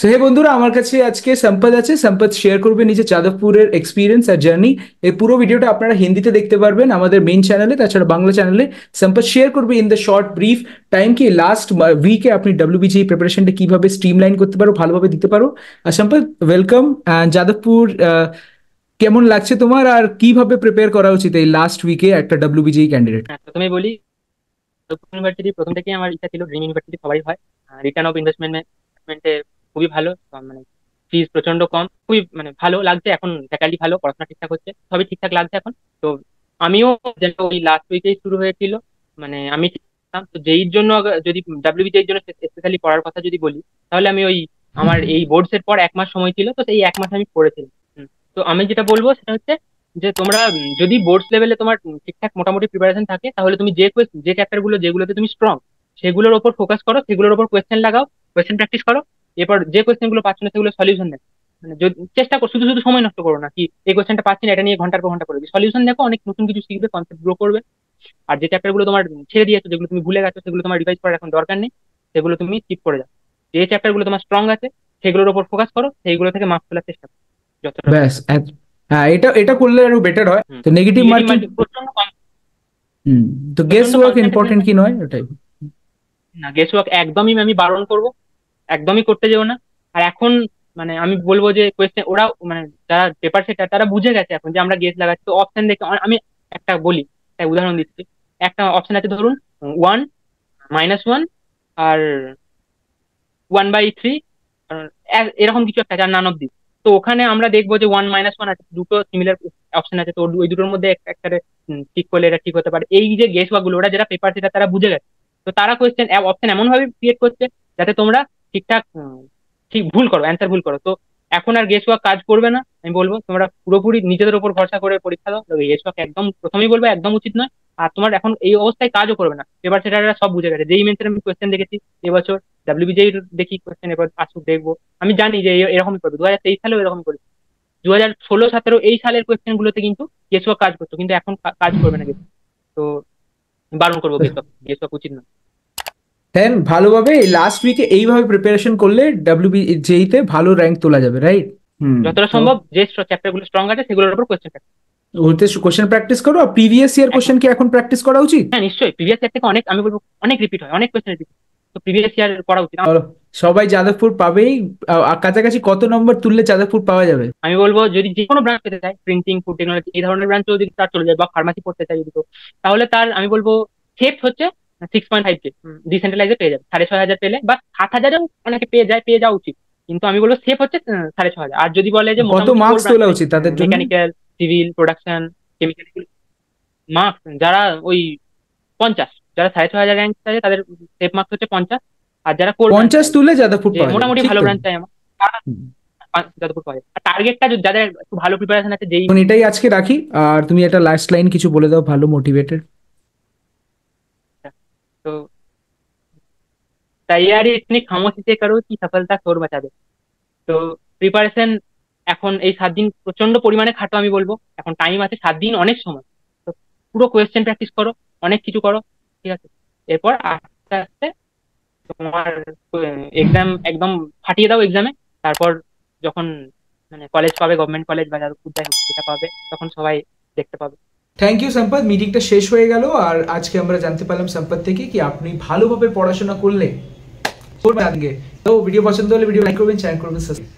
So hey বন্ধুরা, আমার কাছে আজকে সম্পদ আছে। সম্পদ শেয়ার করবে নিজে যাদবপুরের এক্সপিরিয়েন্স আর জার্নি। এই পুরো ভিডিওটা আপনারা হিন্দিতে দেখতে পারবেন আমাদের মেইন চ্যানেলে, তাছাড়া বাংলা চ্যানেলে। সম্পদ শেয়ার করবে in the short brief time কি লাস্ট উইকে আপনি ডব্লিউবিজিএ প্রিপারেশনটা কিভাবে স্ট্রিমলাইন করতে পারো, ভালোভাবে দিতে পারো। আর সম্পদ, ওয়েলকাম। যাদবপুর কেমন লাগছে তোমার, আর কিভাবে প্রিপেয়ার করা উচিত এই লাস্ট উইকে একটা ডব্লিউবিজিএ ক্যান্ডিডেট? হ্যাঁ, প্রথমে বলি। ইউনিভার্সিটি প্রথম থেকেই আমার ইচ্ছা ছিল, ড্রিম ইউনিভার্সিটি সবাই হয়। রিটার্ন অফ ইনভেস্টমেন্টে খুবই ভালো, মানে ফিস প্রচন্ড কম, খুবই মানে ভালো লাগছে। এখন ফ্যাকাল্টি ভালো, পড়াশোনা ঠিকঠাক হচ্ছে, সবই ঠিকঠাক লাগছে এখন। তো আমিও যেন ওই লাস্ট উইকেই শুরু হয়েছিল, মানে আমি ছিলাম। তো যেইর জন্য যদি ডাব্লিউবিসিএর জন্য স্পেশালি পড়ার কথা যদি বলি, তাহলে আমি ওই আমার এই বোর্ডস এর পর 1 মাস সময় ছিল, তো সেই 1 মাস আমি পড়েছিলাম। তো আমি যেটা বলবো সেটা হচ্ছে যে তোমরা যদি বোর্ডস লেভেলে তোমার ঠিকঠাক মোটামুটি প্রিপারেশন থাকে, তাহলে তুমি যে চ্যাপ্টার গুলো যেগুলোতে তুমি স্ট্রং, সেগুলোর ওপর ফোকাস করো, সেগুলোর ওপর কোয়েশ্চেন লাগাও, কোয়েশ্চেন প্র্যাকটিস করো। এরপর যে কোয়েশ্চেন গুলো পাচ্ছ না সেগুলো সলিউশন দেখো। মানে চেষ্টা করো, শুধু শুধু সময় নষ্ট করো না, কি এই কোয়েশ্চেনটা পাচ্ছি না এটা নিয়ে ঘন্টার পর ঘন্টা করে সলিউশন দেখো, অনেক নতুন কিছু শিখবে, কনসেপ্ট গ্রো করবে। আর যে চ্যাপ্টার গুলো তোমার ছেড়ে দিয়েছো, যেগুলো তুমি ভুলে গেছো, সেগুলো তোমার রিভাইজ করার এখন দরকার নেই, সেগুলো তুমি স্কিপ করে যাও। যে চ্যাপ্টার গুলো তোমার স্ট্রং আছে, সেগুলোর ওপর ফোকাস করো, সেইগুলো থেকে মার্কস তোলার চেষ্টা করো যতটা ব্যাস সম্ভব। হ্যাঁ, এটা এটা করলে আরো বেটার হয়। তো নেগেটিভ নেগেটিভ মার্কিং। মার্কিং প্রচন্ড কম, হুম। তো গেস প্রচন্ড ওয়ার্ক কনসেন্ট্রেশন। ইম্পর্টেন্ট কি নয় ওটাই। না, গেস ওয়ার্ক একদমই আমি বারণ করব, একদমই করতে যেও না। আর এখন মানে আমি বলবো যে কোয়েশ্চেন ওরা মানে যারা পেপার সেটার তারা বুঝে গেছে এখন যে আমরা গেস লাগাচ্ছি, তো অপশন দেখে আমি একটা বলি, একটা উদাহরণ দিচ্ছি। একটা অপশন আছে ধরুন 1, -1, আর 1/3, এরকম কিছু একটা আছে, আর নান অফ দিস। তো ওখানে আমরা দেখবো যে 1 - 1 আছে, দুটো সিমিলার অপশন আছে, তো ওই দুটোর মধ্যে একটা ঠিক করলে এটা ঠিক হতে পারে। এই যে গেস গুলো ওরা যারা পেপার সেটা তারা বুঝে গেছে। তো তারা কোয়েশ্চেন অপশন এমন ভাবে ক্রিয়েট করছে যাতে তোমরা ঠিকঠাক ঠিক ভুল করো, অ্যান্সার ভুল করো। তো এখন আর গেস ওয়ার্ক কাজ করবে না। আমি বলবো তোমরা পুরোপুরি নিজেদের উপর ভরসা করে পরীক্ষা দাও। গেস ওয়ার্ক একদম, প্রথমেই বলবো, একদম উচিত নয়। আর তোমার এখন এই অবস্থায় কাজও করবে না, পেপার সেটারা সব বুঝে গেছে। যেই মেন্সের আমি কোয়েশ্চেন দেখেছি এবছর, ডাব্লিউবিজেই দেখি কোয়েশ্চেন এবার আসুক দেখবো। আমি জানি যে এরকমই করবে, 2023 সালেও এরকম করেছে, 2016-17 এই সালের কোয়েশ্চেন গুলোতে কিন্তু গেস ওয়ার্ক কাজ করতো, কিন্তু এখন কাজ করবে না গেস। তো বারণ করবো, গেস ওয়ার্ক উচিত নয়। দেন ভালোভাবে লাস্ট উইকে এইভাবে প্রিপারেশন করলে ডাব্লিউবিজেই তে ভালো র্যাঙ্ক তোলা যাবে, রাইট? হুম। যতটা তো সম্ভব যে চ্যাপ্টার গুলো স্ট্রং আছে সেগুলোর উপর কোয়েশ্চেন। ওতে কোশ্চেন প্র্যাকটিস করো, আর প্রিভিয়াস ইয়ার একদম। কোশ্চেন কি এখন প্র্যাকটিস করা উচিত? হ্যাঁ, নিশ্চয়ই প্রিভিয়াস ইয়ার থেকে অনেক, আমি বলবো অনেক রিপিট হয়, অনেক কোয়েশ্চেন রিপিট। তো প্রিভিয়াস ইয়ার করা উচিত চলো, সবাই যাদবপুর পাবেই। কাছাকাছি কত নম্বর তুললে যাদবপুর পাওয়া যাবে? আমি বলবো যদি যে কোনো ব্রাঞ্চ পেতে চায়, প্রিন্টিং, ফুড টেকনোলজি এই ধরনের ব্রাঞ্চ যদি তার চলে যায়, বা ফার্মাসি পড়তে চায় যদি, তো তাহলে তার আমি বলবো সেফ হচ্ছে 6.5K ডিসেন্ট্রালাইজে পেয়ে যাবে। 6,500 পেলে বা 7,000-এও অনেকে পেয়ে যাওয়া উচিত। কিন্তু আমি বলবো সেফ হচ্ছে 6,500। আর যদি বলে যে কত মোটামুটি কোর মার্কস ব্রাঞ্চ তোলা চাই, উচিত তাদের জন্য? Mechanical, civil, production, chemical, marks যারা ওই 50, যারা 6,500 র্যাঙ্ক চাই তাদের সেফ মার্কস হচ্ছে 50। আর যারা কোর ব্রাঞ্চ 50 চাই, তুললে যাদবপুর যে পাওয়া যাবে, মোটামুটি ঠিক ভালো তো? ব্রাঞ্চ চাই আমার, তারা হুম। যতদূর পাওয়া যায়। আর টার্গেটটা যাদের একটু ভালো প্রিপারেশন আছে, যেই এখন এটাই আজকে রাখি। আর তুমি একটা লাস্ট লাইন কিছু বলে দাও, ভালো মোটিভেটেড। तो तैयारी इतनी खामोशी से करो कि सफलता शोर मचा दे। তো প্রিপারেশন এখন এই 7 দিন প্রচন্ড পরিমাণে খাটো, আমি বলবো এখন টাইম আছে 7 দিন, অনেক সময়। তো পুরো কোয়েশ্চেন প্র্যাকটিস করো, অনেক কিছু করো, ঠিক আছে? এরপর আস্তে আস্তে তোমার এক্সাম একদম ফাটিয়ে দাও এক্সামে। তারপর যখন মানে কলেজ পাবে, গভর্নমেন্ট কলেজ বা যাদবপুর যাই হোক যেটা পাবে, তখন সবাই দেখতে পাবে। থ্যাংক ইউ সম্পদ, মিটিংটা শেষ হয়ে গেল। আর আজকে আমরা জানতে পারলাম সম্পদ থেকে কি আপনি ভালোভাবে পড়াশোনা করলে করবেন আজকে। তো ভিডিও পছন্দ হলে ভিডিও লাইক করবেন, চ্যানেল করবেন সাবস্ক্রাইব।